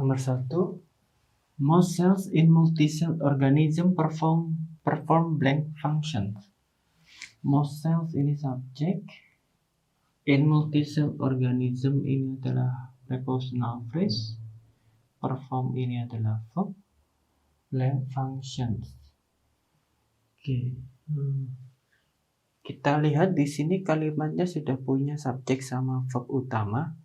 Nomor 1, most cells in multi-cell organism perform blank functions. Most cells ini subjek, in multi-cell organism ini adalah prepositional phrase, perform ini adalah verb, blank functions. Oke. Kita lihat di sini kalimatnya sudah punya subjek sama verb utama,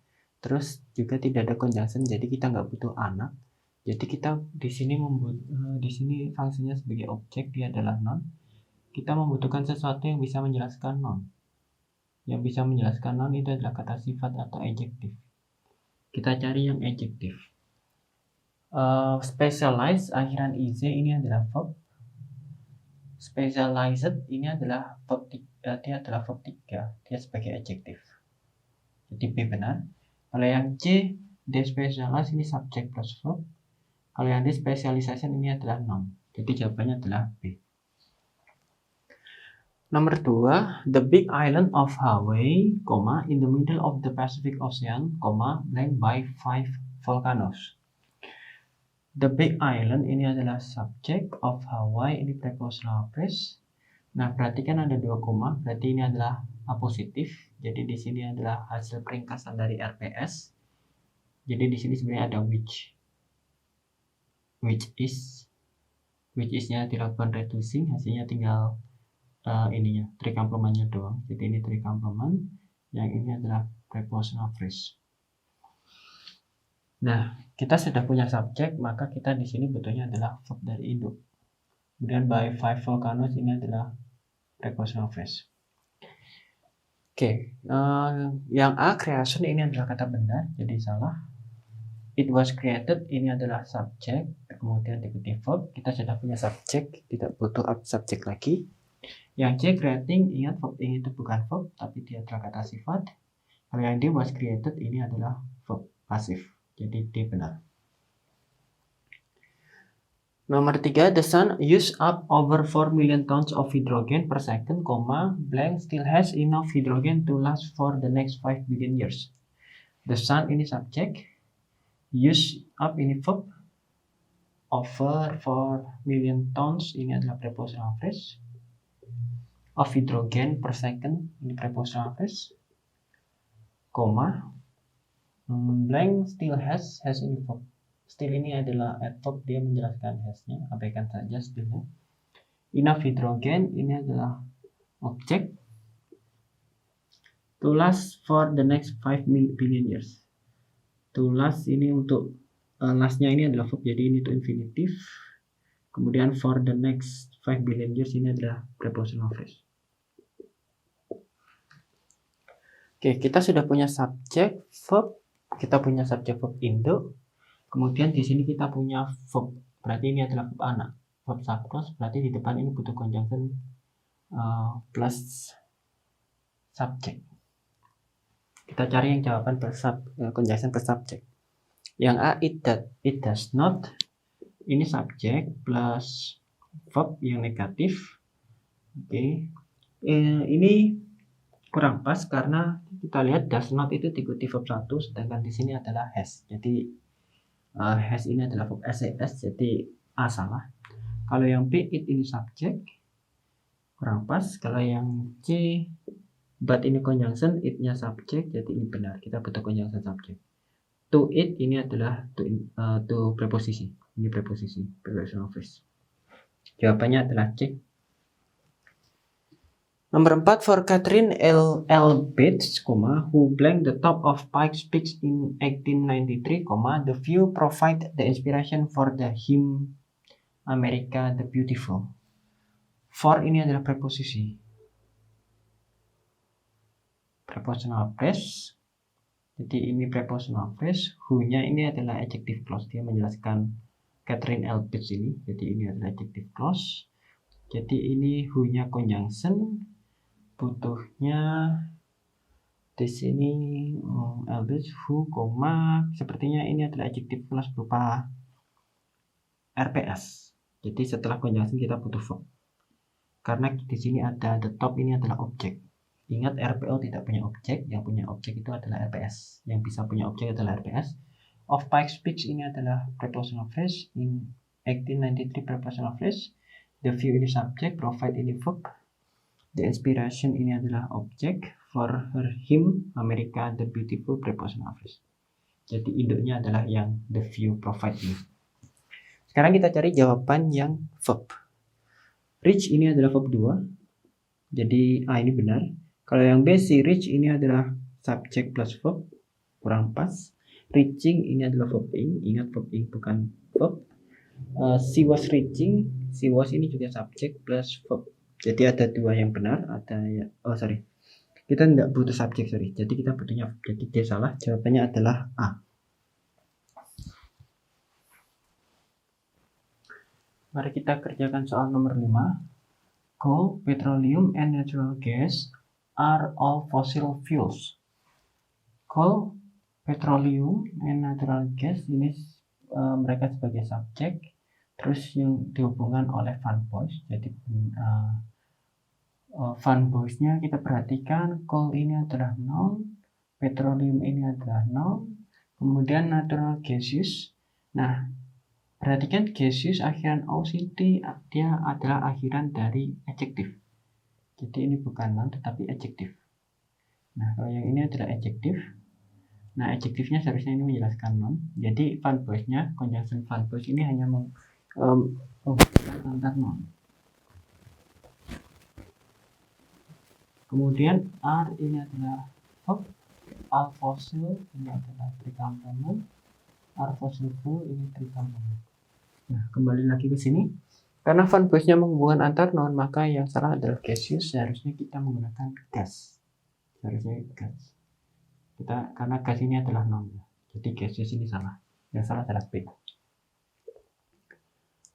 terus juga tidak ada conjunction, jadi kita nggak butuh anak. Jadi kita di sini fungsinya sebagai objek, dia adalah noun. Kita membutuhkan sesuatu yang bisa menjelaskan noun. Yang bisa menjelaskan noun itu adalah kata sifat atau adjektif. Kita cari yang adjektif. Specialized akhiran iz ini adalah verb. Specialized ini adalah verb 3, dia adalah verb 3, dia sebagai adjektif. Jadi B benar. Kalau yang C, despecialized ini subjek plus verb. Kalau yang despecialization ini adalah noun. Jadi jawabannya adalah B. Nomor 2, the big island of Hawaii, in the middle of the Pacific Ocean, blank by 5 volcanoes. The big island ini adalah subject of Hawaii, ini prepositional phrase. Nah, perhatikan ada 2 koma, berarti ini adalah apositif. Jadi di sini adalah hasil peringkasan dari RPS. Jadi di sini sebenarnya ada which is-nya dilakukan reducing, hasilnya tinggal trikomplementnya doang. Jadi ini trikomplement, yang ini adalah prepositional phrase. Nah, kita sudah punya subjek, maka kita di sini butuhnya adalah verb dari induk. Kemudian by 5 volcanoes ini adalah prepositional phrase. Oke, yang A, creation ini adalah kata benar, jadi salah. It was created ini adalah subjek, kemudian diikuti verb. Kita sudah punya subjek, tidak butuh subjek lagi. Yang C, creating, ingat verb ini itu bukan verb, tapi dia adalah kata sifat. Kalau yang D, was created ini adalah verb pasif, jadi D benar. Nomor 3, the sun use up over 4 million tons of hydrogen per second, blank still has enough hydrogen to last for the next 5 billion years. The sun ini subjek, use up ini verb, over 4 million tons ini adalah prepositional phrase, of hydrogen per second ini prepositional phrase, blank still has ini verb. Still ini adalah adverb, dia menjelaskan has-nya, abaikan saja still-nya. Enough hydrogen ini adalah objek. To last for the next 5 billion years. To last ini untuk last-nya ini adalah verb, jadi ini itu infinitif. Kemudian for the next 5 billion years ini adalah prepositional phrase. Oke, kita sudah punya subjek, verb, kita punya subjek verb induk. Kemudian di sini kita punya verb, berarti ini adalah verb anak. Verb subclause, berarti di depan ini butuh conjunction plus subject. Kita cari yang jawaban conjunction plus subject. Yang A, it does not, ini subjek plus verb yang negatif. Oke, ini kurang pas karena kita lihat does not itu diikuti verb 1, sedangkan di sini adalah has. Jadi has ini adalah verb SES, jadi A salah. Kalau yang B, it ini subjek, kurang pas. Kalau yang C, but ini conjunction, it-nya subjek, jadi ini benar. Kita butuh conjunction subjek. To it ini adalah to preposisi. Ini preposisi, prepositional phrase. Jawabannya adalah C. Nomor 4, for Catherine L. Bates, who blank the top of Pikes Peak in 1893, the view provide the inspiration for the hymn America the Beautiful. For ini adalah preposisi. Prepositional phrase. Jadi ini prepositional phrase. Who-nya ini adalah adjective clause. Dia menjelaskan Catherine L. Bates ini. Jadi ini adalah adjective clause. Jadi ini who-nya conjunction. Butuhnya di sini Bates who, sepertinya ini adalah adjective clause berupa RPS. Jadi setelah conjunction kita butuh verb. Karena di sini ada the top, ini adalah objek. Ingat RPO tidak punya objek, yang punya objek itu adalah RPS. Yang bisa punya objek adalah RPS. Of Pikes Peak ini adalah prepositional phrase. In 1893 prepositional phrase. The view ini subject, provide ini verb. The inspiration ini adalah objek. For him, America the beautiful prepositional phrase. Jadi induknya adalah yang the view provide ini. Sekarang kita cari jawaban yang verb. Reach ini adalah verb 2. Jadi A ini benar. Kalau yang B, si reach ini adalah subject plus verb. Kurang pas. Reaching ini adalah verb ing. Ingat verb ing bukan verb. She was reaching. She was ini juga subject plus verb. Jadi ada dua yang benar. Kita tidak butuh subjek, jadi kita butuhnya verb. Jadi D salah. Jawabannya adalah A. Mari kita kerjakan soal nomor 5. Coal, petroleum, and natural gas are all fossil fuels. Coal, petroleum, and natural gas ini mereka sebagai subjek, terus yang dihubungkan oleh Van Boys. Jadi Van Boys-nya kita perhatikan, coal ini adalah noun, petroleum ini adalah noun, kemudian natural gases. Nah, perhatikan gaseous akhiran aus ini dia adalah akhiran dari adjektif. Jadi ini bukan noun tetapi adjektif. Nah, kalau yang ini adalah adjektif. Nah, adjektifnya seharusnya ini menjelaskan noun. Jadi Van Boys-nya, conjunction Van Boys ini hanya menghubungkan antar noun. Kemudian R ini adalah verb, al fossil ini adalah tricomplement, R fossil fuel ini tricomplement. Nah, kembali lagi ke sini. Karena Van Boys-nya menghubungkan antar noun, maka yang salah adalah gaseous. Seharusnya kita menggunakan gas. Seharusnya gas. Karena gas ini adalah noun. Jadi gaseous ini salah. Yang salah adalah B.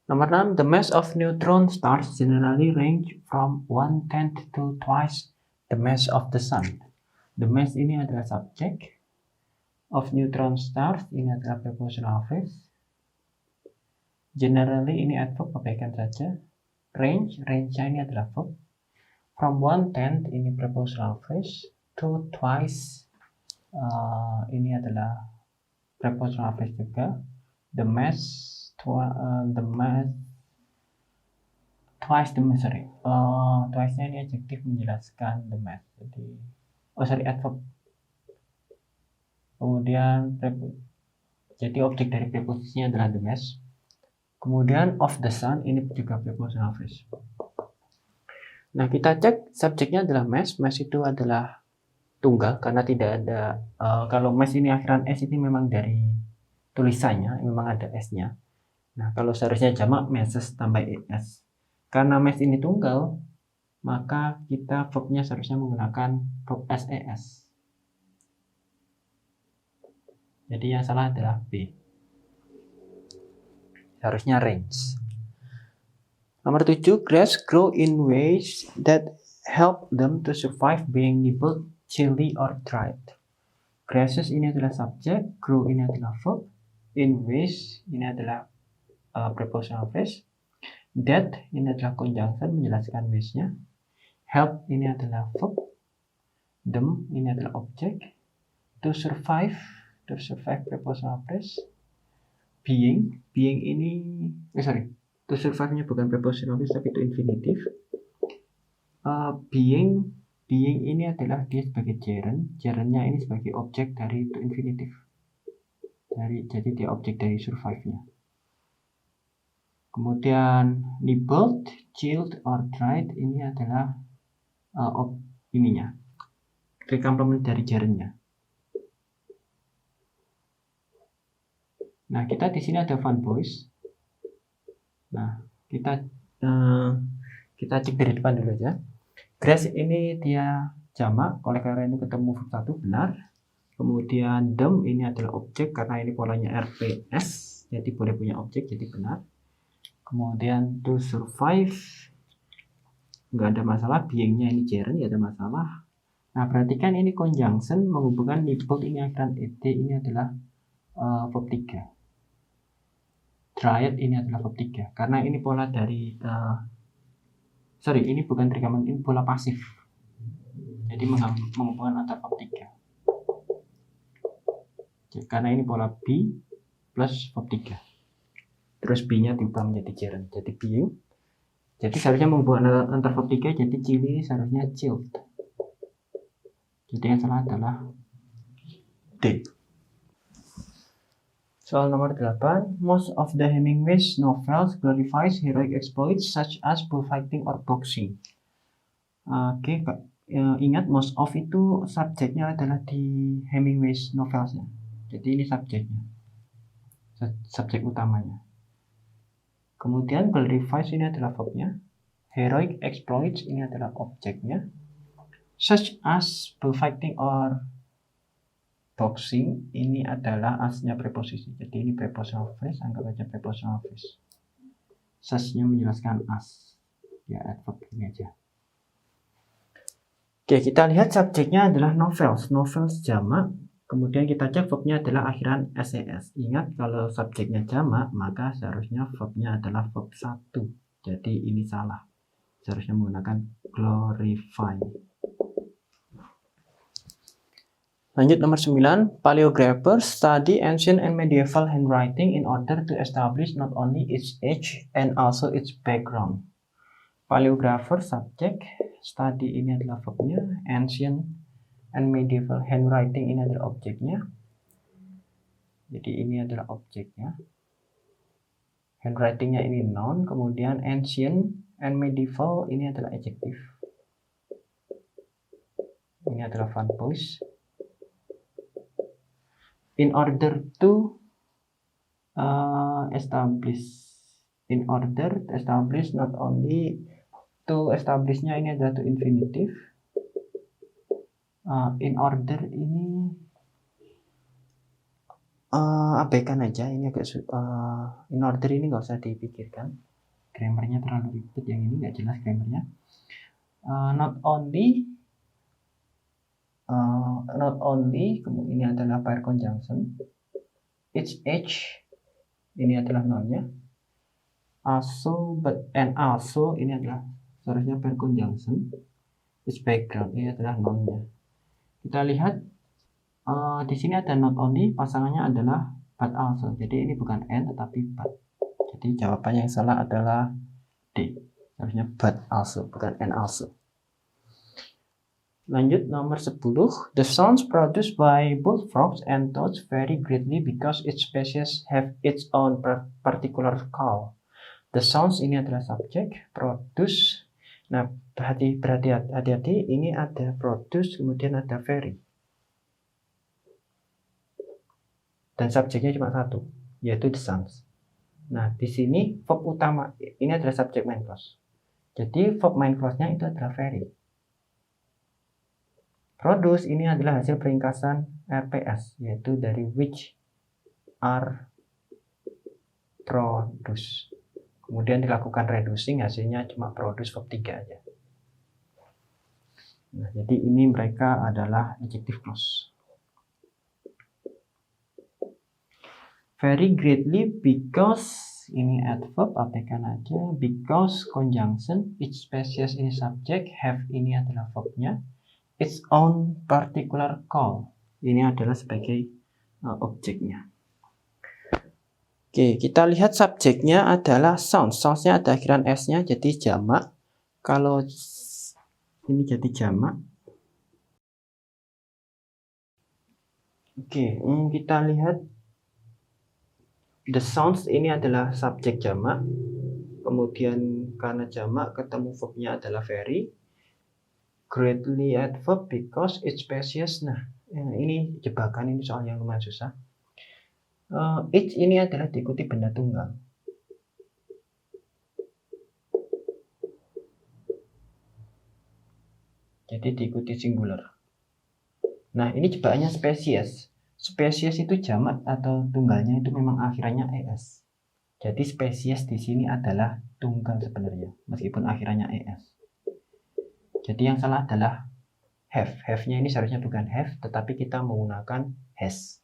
Nomor 6. The mass of neutron stars generally range from 1/10 to twice the mass of the sun. The mass ini adalah subjek. Of neutron stars ini adalah prepositional phrase. Generally ini adverb, abaikan saja. Range-nya ini adalah verb. From 1/10 ini prepositional phrase. To twice ini anya prepositional phrase juga. The mass twice the mass, twice-nya ini adjektif menjelaskan the mass. Jadi adverb. Kemudian jadi objek dari preposisinya adalah the mass. Kemudian of the sun ini juga prepositional phrase. Nah, kita cek subjeknya adalah mass. Mass itu adalah tunggal karena tidak ada kalau mass ini akhiran s ini memang dari tulisannya memang ada s-nya. Nah, kalau seharusnya jamak masses tambah es. Karena mass ini tunggal, maka kita verbnya seharusnya menggunakan verb ses. Jadi yang salah adalah B. Seharusnya range. Nomor 7, grass grow in ways that help them to survive being nibbled, chilly, or dried. Grasses ini adalah subjek, grow ini adalah verb, in ways ini adalah prepositional phrase, that ini adalah conjunction menjelaskan ways-nya, help ini adalah verb, them ini adalah objek, to survive prepositional phrase, being ini to survive-nya bukan prepositional phrase tapi itu infinitive. Being ini adalah dia sebagai gerund-nya ini sebagai objek dari to infinitive. Jadi dia objek dari survive-nya. Kemudian nibbled, chilled, or dried ini adalah tricomplement dari gerund-nya. Nah, kita di sini ada Van Boys. Nah, kita cek dari depan dulu aja. Grass ini dia jamak, oleh karena itu ketemu verb 1 benar. Kemudian them ini adalah objek karena ini polanya RPS, jadi boleh punya objek, jadi benar. Kemudian to survive nggak ada masalah, being-nya ini gerund nggak ada masalah. Nah, perhatikan ini conjunction menghubungkan nibbled ini akhiran ed ini adalah verb 3. Dried ini adalah verb 3 karena ini pola dari ini bukan tricomplement, ini pola pasif. Jadi menghubungkan antar verb 3. Karena ini pola be plus verb 3. Terus B-nya diubah menjadi gerund. Jadi being. Jadi seharusnya menghubungkan antar verb 3, jadi chili seharusnya chilled. Jadi yang salah adalah D. Soal nomor 8. Most of the Hemingway's novels glorifies heroic exploits such as bullfighting or boxing. Oke, ingat most of itu subjeknya adalah di Hemingway's novelsnya. Jadi ini subjeknya, subjek utamanya. Kemudian glorifies ini adalah verbnya. Heroic exploits ini adalah objeknya. Such as bullfighting or boxing ini adalah asnya preposisi. Jadi ini prepositional phrase, anggap aja prepositional phrase. Such-nya menjelaskan as. Ya, adverb ini aja. Oke, kita lihat subjeknya adalah novels. Novels jamak. Kemudian kita cek verbnya adalah akhiran ses. Ingat kalau subjeknya jamak, maka seharusnya verbnya adalah verb 1. Jadi ini salah. Seharusnya menggunakan glorify. Lanjut nomor 9. Paleographers study ancient and medieval handwriting in order to establish not only its age and also its background. Paleographer subjek, study ini adalah verbnya, ancient and medieval handwriting ini adalah objeknya. Jadi ini adalah objeknya. Handwritingnya ini noun, kemudian ancient and medieval ini adalah adjective. Ini adalah fun voice. In order to establish not only to establishnya ini adalah to infinitive. In order ini abaikan aja, ini agak in order ini nggak usah dipikirkan, grammarnya terlalu ribet, yang ini nggak jelas grammarnya. Not only kemudian ini adalah pair conjunction. Its age ini adalah nounnya. Also, but and also ini adalah seharusnya pair conjunction. Its background ini adalah nounnya. Kita lihat di sini ada not only, pasangannya adalah but also. Jadi ini bukan and tetapi but. Jadi jawabannya yang salah adalah D. Harusnya but also, bukan and also. Lanjut nomor 10. The sounds produced by bullfrogs and toads vary greatly because each species have its own particular call. The sounds ini adalah subjek, produce. Nah, hati-hati, ini ada produce, kemudian ada vary. Dan subjeknya cuma satu, yaitu the sounds. Nah, di sini verb utama ini adalah subjek main clause. Jadi verb main clause-nya itu adalah vary. Produce ini adalah hasil peringkasan RPS, yaitu dari which are produce. Kemudian dilakukan reducing, hasilnya cuma produce verb 3 aja. Nah, jadi ini mereka adalah adjective clause. Very greatly because ini adverb, abaikan aja. Because conjunction, each species ini subject, have ini adalah verbnya. Its own particular call. Ini adalah sebagai objeknya. Oke, kita lihat subjeknya adalah sounds. Soundsnya ada akhiran S-nya, jadi jamak. Kalau ini jadi jamak. Oke, kita lihat the sounds ini adalah subjek jamak. Kemudian karena jamak, ketemu verbnya adalah very. Greatly adverb because each species. Nah, ini jebakan, ini soal yang lumayan susah. Each ini adalah diikuti benda tunggal. Jadi diikuti singular. Nah, ini jebakannya spesies. Spesies itu jamak atau tunggalnya itu memang akhirannya es. Jadi spesies di sini adalah tunggal sebenarnya, meskipun akhirannya es. Jadi yang salah adalah have. Have-nya ini seharusnya bukan have, tetapi kita menggunakan has.